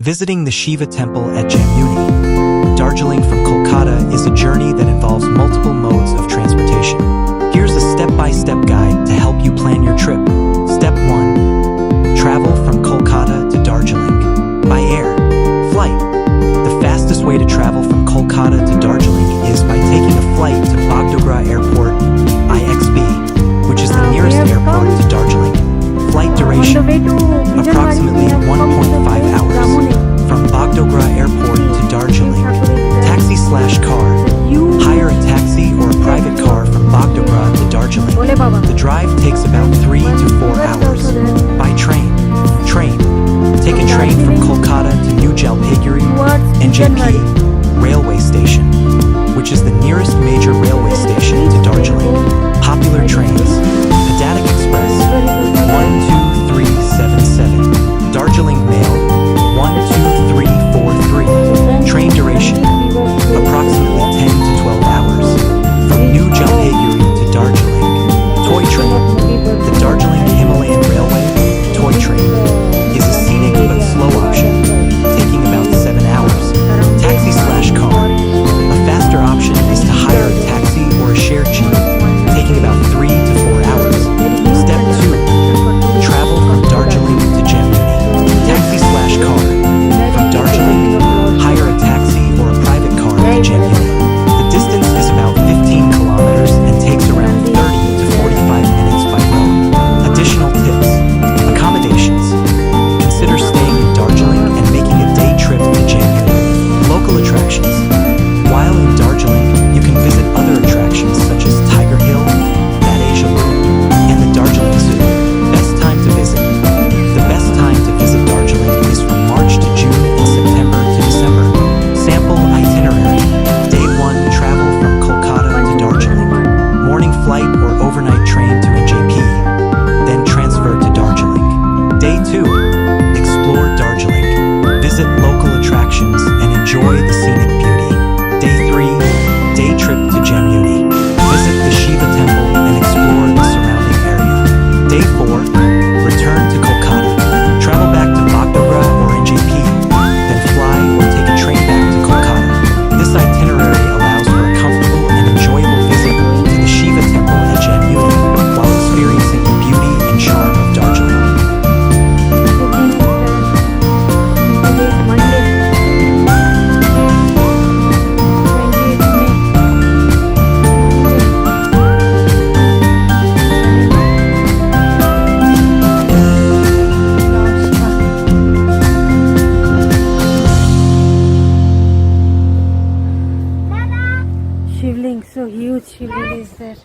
Visiting the Shiva Temple at Jamuni, Darjeeling from Kolkata is a journey that involves multiple modes of transportation. Here's a step-by-step guide to help you plan your trip. Step 1. Travel from Kolkata to Darjeeling. By air. Flight. The fastest way to travel from Kolkata to Darjeeling is by taking a flight to Bagdogra Airport, IXB, which is the nearest airport to Darjeeling. Flight duration, approximately 1.5 hours. From Bagdogra Airport to Darjeeling. Taxi/car. Hire a taxi or a private car from Bagdogra to Darjeeling. The drive takes about 3 to 4 hours. By train. Take a train from Kolkata to New Jalpaiguri, NJP, railway station, which is the nearest major railway station to Darjeeling. Popular trains. Padatic Express, 12377. Darjeeling Mail, 12343. Train duration, approximately 10 to 12 hours. From New Jalpaiguri to Darjeeling. Toy train. The Darjeeling Himalayan Railway, toy train, is a scenic but slow option, taking about 7 hours. Taxi/car. A faster option is to hire a taxi or a shared jeep, taking about 3 to 4 hours. Step 2. Travel from Darjeeling to Jamuni. Taxi/car. From Darjeeling, hire a taxi or a private car to Jamuni. The distance is about 15 kilometers and takes around 30 to 45 minutes by road. Additional tips. Accommodations. Consider staying in Darjeeling and making a day trip to Jamuni. Local attractions. While in Darjeeling, you can visit other attractions such as Tiger Hill, Jalpaiguri, and the Darjeeling Zoo. Best time to visit. The best time to visit Darjeeling is from March to June and September to December. Sample itinerary. Day 1. Travel from Kolkata to Darjeeling. Morning flight or overnight train to NJP. Then transfer to Darjeeling. Day 2. Explore Darjeeling. Visit local attractions and enjoy the scenic beauty. Day 3. Day trip to Jamuni. Visit the Shiva Temple and explore the surrounding area. Day 4. Return to Kolkata. Travel back to Bagdogra or NJP. Then fly or take a train back to Kolkata. This itinerary allows for a comfortable and enjoyable visit to the Shiva Temple at Jamuni while experiencing the beauty and charm of Darjeeling. Shivling, so huge Shivling is there.